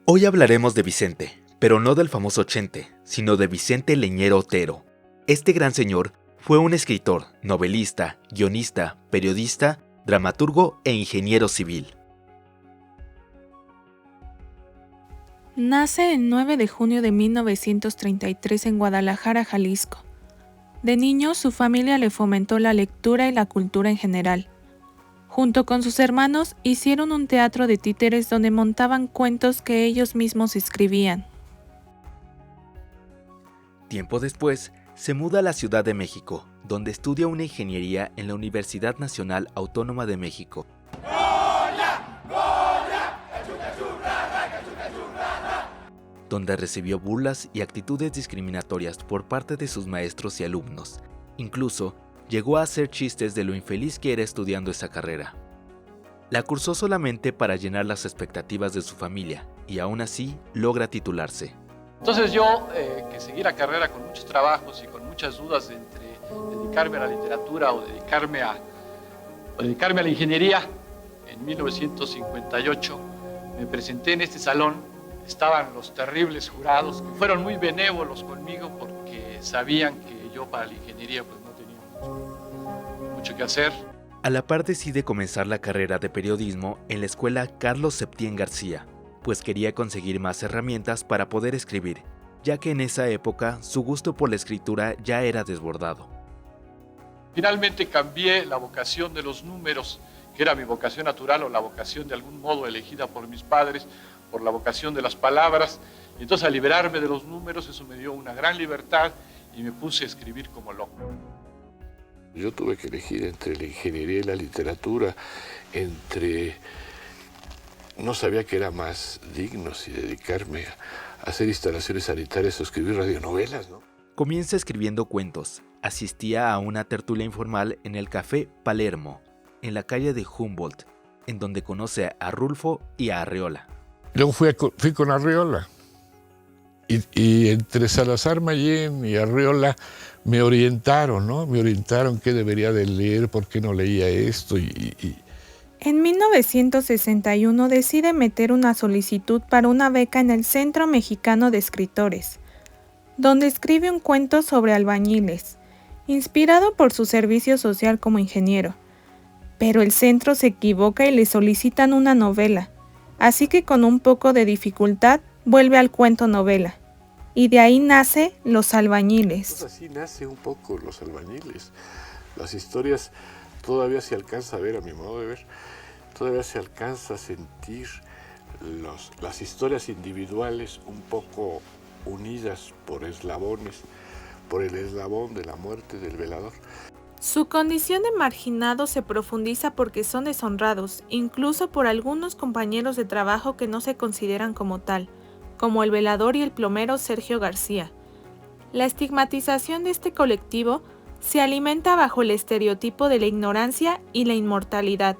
Hoy hablaremos de Vicente, pero no del famoso Chente, sino de Vicente Leñero Otero. Este gran señor fue un escritor, novelista, guionista, periodista, dramaturgo e ingeniero civil. Nace el 9 de junio de 1933 en Guadalajara, Jalisco. De niño, su familia le fomentó la lectura y la cultura en general. Junto con sus hermanos, hicieron un teatro de títeres donde montaban cuentos que ellos mismos escribían. Tiempo después, se muda a la Ciudad de México, donde estudia una ingeniería en la Universidad Nacional Autónoma de México. Donde recibió burlas y actitudes discriminatorias por parte de sus maestros y alumnos. Incluso, llegó a hacer chistes de lo infeliz que era estudiando esa carrera. La cursó solamente para llenar las expectativas de su familia, y aún así logra titularse. Entonces yo, que seguí la carrera con muchos trabajos y con muchas dudas entre dedicarme a la literatura o dedicarme a la ingeniería, en 1958 me presenté en este salón. Estaban los terribles jurados, que fueron muy benévolos conmigo porque sabían que yo para la ingeniería pues no tenía mucho que hacer. A la par decide comenzar la carrera de periodismo en la escuela Carlos Septién García, pues quería conseguir más herramientas para poder escribir, ya que en esa época su gusto por la escritura ya era desbordado. Finalmente cambié la vocación de los números, que era mi vocación natural o la vocación de algún modo elegida por mis padres, por la vocación de las palabras, y entonces al liberarme de los números eso me dio una gran libertad y me puse a escribir como loco. Yo tuve que elegir entre la ingeniería y la literatura, no sabía que era más digno si dedicarme a hacer instalaciones sanitarias o escribir radionovelas, ¿no? Comienza escribiendo cuentos, asistía a una tertulia informal en el Café Palermo, en la calle de Humboldt, en donde conoce a Rulfo y a Arreola. Luego fui con Arreola y entre Salazar Mayén y Arreola me orientaron, ¿no? Me orientaron qué debería de leer, por qué no leía esto En 1961 decide meter una solicitud para una beca en el Centro Mexicano de Escritores, donde escribe un cuento sobre albañiles, inspirado por su servicio social como ingeniero. Pero el centro se equivoca y le solicitan una novela, así que con un poco de dificultad vuelve al cuento novela. Y de ahí nace Los Albañiles. Pues así nace un poco Los Albañiles. Las historias todavía se alcanza a ver, a mi modo de ver, todavía se alcanza a sentir las historias individuales un poco unidas por eslabones, por el eslabón de la muerte del velador. Su condición de marginado se profundiza porque son deshonrados, incluso por algunos compañeros de trabajo que no se consideran como tal, como el velador y el plomero Sergio García. La estigmatización de este colectivo se alimenta bajo el estereotipo de la ignorancia y la inmortalidad.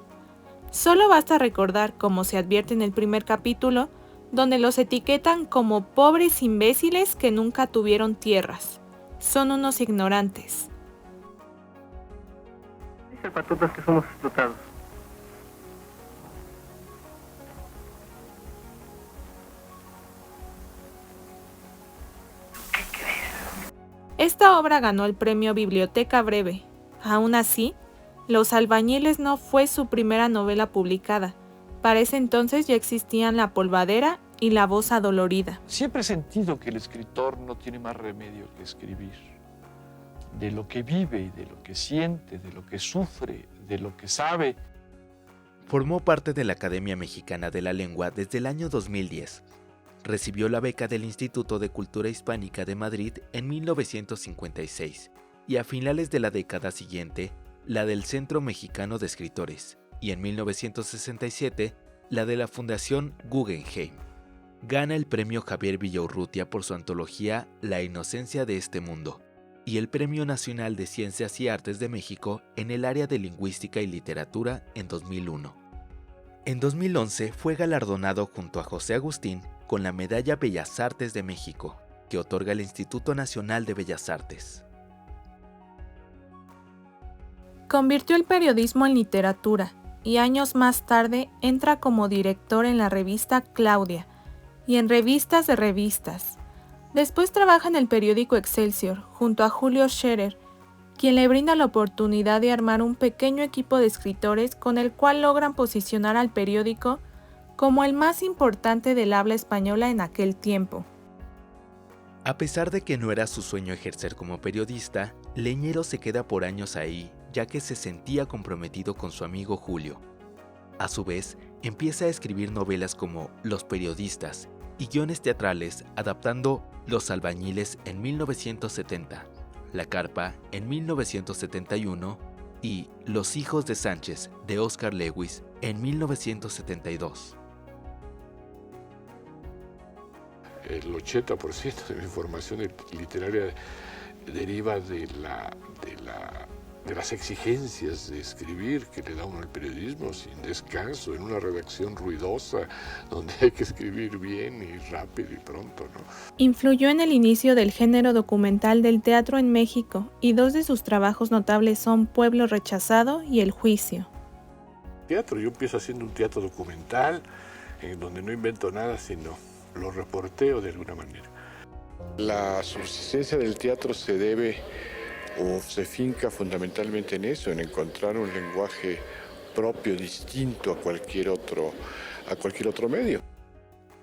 Solo basta recordar, como se advierte en el primer capítulo, donde los etiquetan como pobres imbéciles que nunca tuvieron tierras. Son unos ignorantes. Dice patotas que somos explotados. Esta obra ganó el premio Biblioteca Breve. Aún así, Los Albañiles no fue su primera novela publicada. Para ese entonces ya existían La Polvadera y La Voz Adolorida. Siempre he sentido que el escritor no tiene más remedio que escribir. De lo que vive, de lo que siente, de lo que sufre, de lo que sabe. Formó parte de la Academia Mexicana de la Lengua desde el año 2010. Recibió la beca del Instituto de Cultura Hispánica de Madrid en 1956 y a finales de la década siguiente, la del Centro Mexicano de Escritores, y en 1967, la de la Fundación Guggenheim. Gana el premio Javier Villaurrutia por su antología La inocencia de este mundo, y el Premio Nacional de Ciencias y Artes de México en el área de Lingüística y Literatura en 2001. En 2011 fue galardonado junto a José Agustín con la Medalla Bellas Artes de México, que otorga el Instituto Nacional de Bellas Artes. Convirtió el periodismo en literatura y años más tarde entra como director en la revista Claudia, y en revistas de revistas. Después trabaja en el periódico Excelsior, junto a Julio Scherer, quien le brinda la oportunidad de armar un pequeño equipo de escritores con el cual logran posicionar al periódico como el más importante del habla española en aquel tiempo. A pesar de que no era su sueño ejercer como periodista, Leñero se queda por años ahí, ya que se sentía comprometido con su amigo Julio. A su vez, empieza a escribir novelas como Los periodistas y guiones teatrales, adaptando Los albañiles en 1970, La carpa en 1971 y Los hijos de Sánchez de Oscar Lewis en 1972. El 80% de mi formación literaria deriva de las exigencias de escribir que le da uno al periodismo sin descanso, en una redacción ruidosa, donde hay que escribir bien y rápido y pronto, ¿no? Influyó en el inicio del género documental del teatro en México y dos de sus trabajos notables son Pueblo rechazado y El juicio. Teatro, yo empiezo haciendo un teatro documental en donde no invento nada, sino lo reporteo de alguna manera. La subsistencia del teatro se debe o se finca fundamentalmente en eso, en encontrar un lenguaje propio, distinto a cualquier otro medio.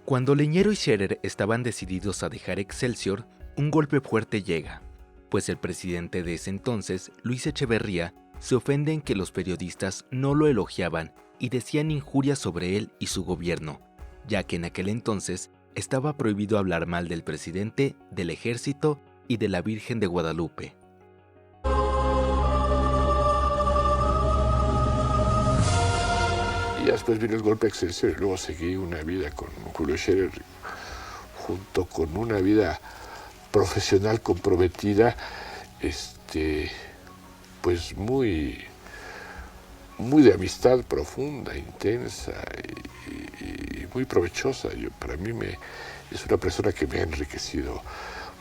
Cuando Leñero y Scherer estaban decididos a dejar Excelsior, un golpe fuerte llega, pues el presidente de ese entonces, Luis Echeverría, se ofende en que los periodistas no lo elogiaban y decían injurias sobre él y su gobierno, ya que en aquel entonces estaba prohibido hablar mal del presidente, del ejército y de la Virgen de Guadalupe. Y después vino el golpe a Excelsior y luego seguí una vida con Julio Scherer, junto con una vida profesional comprometida, pues muy de amistad profunda, intensa y muy provechosa. Para mí es una persona que me ha enriquecido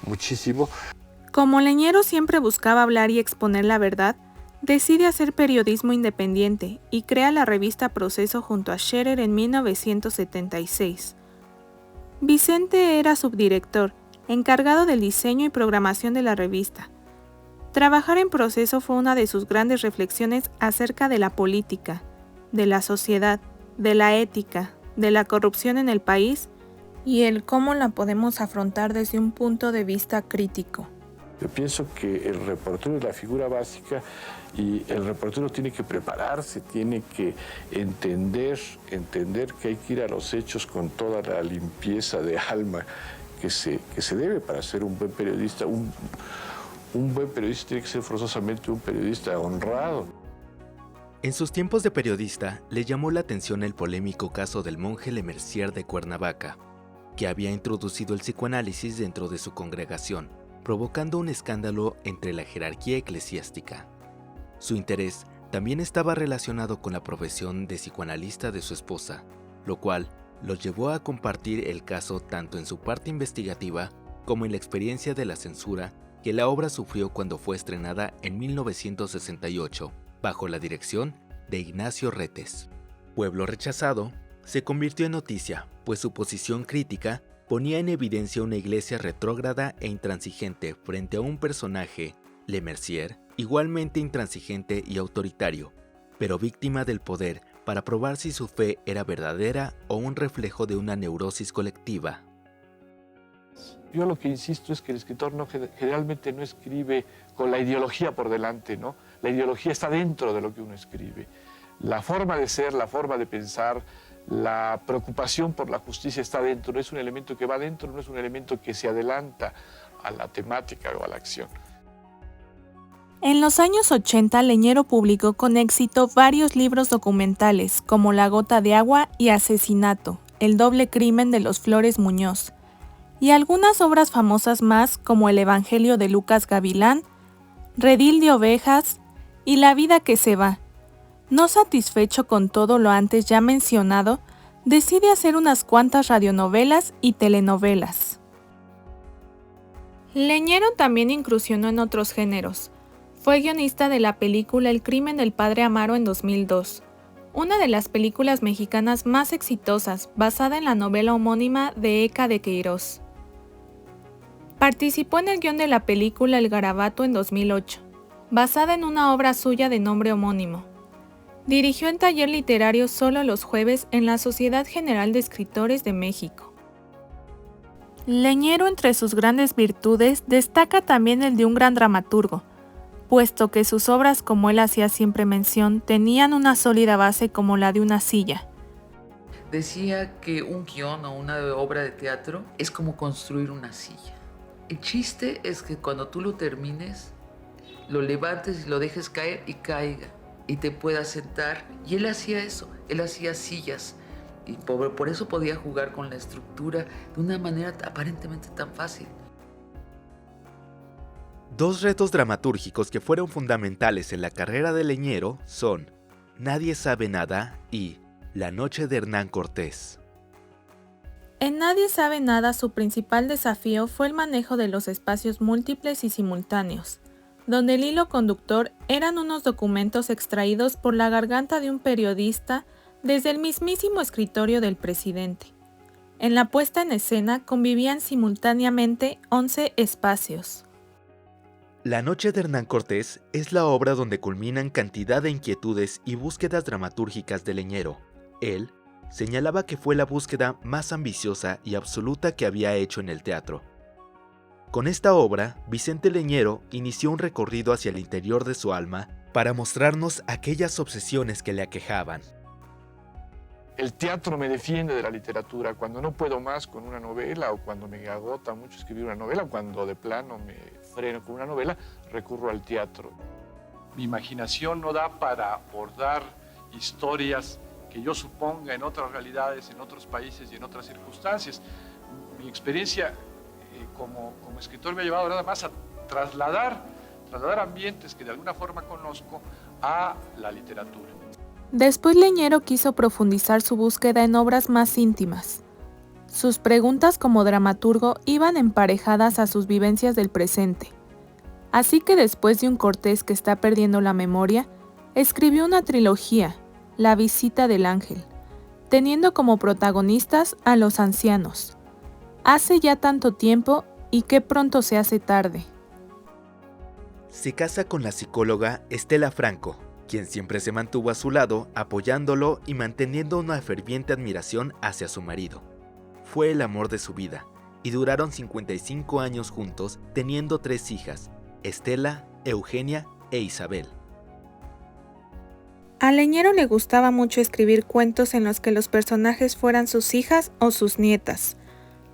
muchísimo. Como Leñero siempre buscaba hablar y exponer la verdad, decide hacer periodismo independiente y crea la revista Proceso junto a Scherer en 1976. Vicente era subdirector, encargado del diseño y programación de la revista. Trabajar en Proceso fue una de sus grandes reflexiones acerca de la política, de la sociedad, de la ética, de la corrupción en el país y el cómo la podemos afrontar desde un punto de vista crítico. Yo pienso que el reportero es la figura básica y el reportero tiene que prepararse, tiene que entender que hay que ir a los hechos con toda la limpieza de alma que se debe para ser un buen periodista. Un buen periodista tiene que ser forzosamente un periodista honrado. En sus tiempos de periodista, le llamó la atención el polémico caso del monje Lemercier de Cuernavaca, que había introducido el psicoanálisis dentro de su congregación, provocando un escándalo entre la jerarquía eclesiástica. Su interés también estaba relacionado con la profesión de psicoanalista de su esposa, lo cual los llevó a compartir el caso tanto en su parte investigativa como en la experiencia de la censura que la obra sufrió cuando fue estrenada en 1968, bajo la dirección de Ignacio Retes. Pueblo rechazado se convirtió en noticia, pues su posición crítica ponía en evidencia una iglesia retrógrada e intransigente frente a un personaje, Lemercier, igualmente intransigente y autoritario, pero víctima del poder para probar si su fe era verdadera o un reflejo de una neurosis colectiva. Yo lo que insisto es que el escritor generalmente no escribe con la ideología por delante, ¿no? La ideología está dentro de lo que uno escribe. La forma de ser, la forma de pensar, la preocupación por la justicia está dentro, no es un elemento que va dentro, no es un elemento que se adelanta a la temática o a la acción. En los años 80, Leñero publicó con éxito varios libros documentales como La gota de agua y Asesinato, el doble crimen de los Flores Muñoz, y algunas obras famosas más como El Evangelio de Lucas Gavilán, Redil de ovejas y La vida que se va. No satisfecho con todo lo antes ya mencionado, decide hacer unas cuantas radionovelas y telenovelas. Leñero también incursionó en otros géneros. Fue guionista de la película El crimen del padre Amaro en 2002. una de las películas mexicanas más exitosas, basada en la novela homónima de Eca de Queiroz. Participó en el guión de la película El Garabato en 2008, basada en una obra suya de nombre homónimo. Dirigió en taller literario solo los jueves en la Sociedad General de Escritores de México. Leñero, entre sus grandes virtudes, destaca también el de un gran dramaturgo, puesto que sus obras, como él hacía siempre mención, tenían una sólida base como la de una silla. Decía que un guión o una obra de teatro es como construir una silla. El chiste es que cuando tú lo termines, lo levantes y lo dejes caer y caiga, y te puedas sentar. Y él hacía eso, él hacía sillas, y por eso podía jugar con la estructura de una manera aparentemente tan fácil. Dos retos dramatúrgicos que fueron fundamentales en la carrera de Leñero son Nadie sabe nada y La noche de Hernán Cortés. En Nadie sabe nada, su principal desafío fue el manejo de los espacios múltiples y simultáneos, donde el hilo conductor eran unos documentos extraídos por la garganta de un periodista desde el mismísimo escritorio del presidente. En la puesta en escena convivían simultáneamente 11 espacios. La noche de Hernán Cortés es la obra donde culminan cantidad de inquietudes y búsquedas dramatúrgicas de Leñero. Él señalaba que fue la búsqueda más ambiciosa y absoluta que había hecho en el teatro. Con esta obra, Vicente Leñero inició un recorrido hacia el interior de su alma para mostrarnos aquellas obsesiones que le aquejaban. El teatro me defiende de la literatura. Cuando no puedo más con una novela, o cuando me agota mucho escribir una novela, o cuando de plano me freno con una novela, recurro al teatro. Mi imaginación no da para abordar historias que yo suponga en otras realidades, en otros países y en otras circunstancias. Mi experiencia como escritor me ha llevado nada más a trasladar ambientes que de alguna forma conozco a la literatura. Después Leñero quiso profundizar su búsqueda en obras más íntimas. Sus preguntas como dramaturgo iban emparejadas a sus vivencias del presente. Así que después de un Cortés que está perdiendo la memoria, escribió una trilogía, La visita del ángel, teniendo como protagonistas a los ancianos. Hace ya tanto tiempo y qué pronto se hace tarde. Se casa con la psicóloga Estela Franco, quien siempre se mantuvo a su lado, apoyándolo y manteniendo una ferviente admiración hacia su marido. Fue el amor de su vida, y duraron 55 años juntos, teniendo 3 hijas, Estela, Eugenia e Isabel. A Leñero le gustaba mucho escribir cuentos en los que los personajes fueran sus hijas o sus nietas.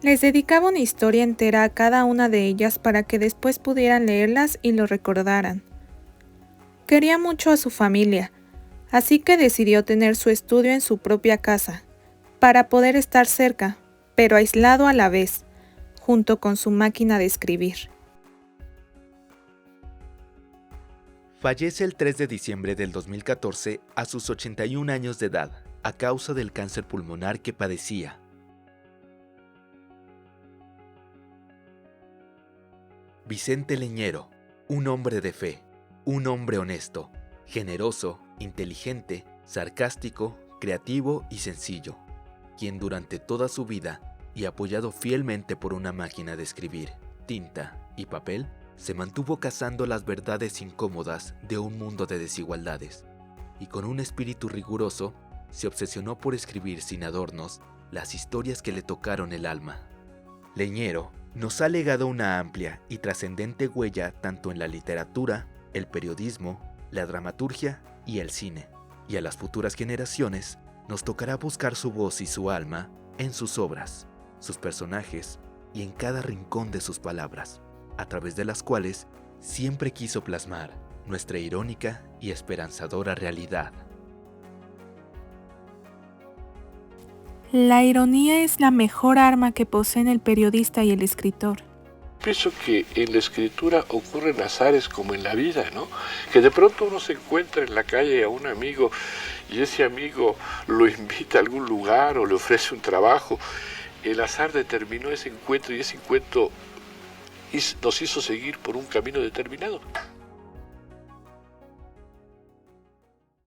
Les dedicaba una historia entera a cada una de ellas para que después pudieran leerlas y lo recordaran. Quería mucho a su familia, así que decidió tener su estudio en su propia casa, para poder estar cerca, pero aislado a la vez, junto con su máquina de escribir. Fallece el 3 de diciembre del 2014 a sus 81 años de edad, a causa del cáncer pulmonar que padecía. Vicente Leñero, un hombre de fe, un hombre honesto, generoso, inteligente, sarcástico, creativo y sencillo, quien durante toda su vida, y apoyado fielmente por una máquina de escribir, tinta y papel, se mantuvo cazando las verdades incómodas de un mundo de desigualdades, y con un espíritu riguroso, se obsesionó por escribir sin adornos las historias que le tocaron el alma. Leñero nos ha legado una amplia y trascendente huella tanto en la literatura, el periodismo, la dramaturgia y el cine, y a las futuras generaciones nos tocará buscar su voz y su alma en sus obras, sus personajes y en cada rincón de sus palabras, a través de las cuales siempre quiso plasmar nuestra irónica y esperanzadora realidad. La ironía es la mejor arma que poseen el periodista y el escritor. Pienso que en la escritura ocurren azares como en la vida, ¿no? Que de pronto uno se encuentra en la calle a un amigo y ese amigo lo invita a algún lugar o le ofrece un trabajo. El azar determinó ese encuentro y ese encuentro nos hizo seguir por un camino determinado.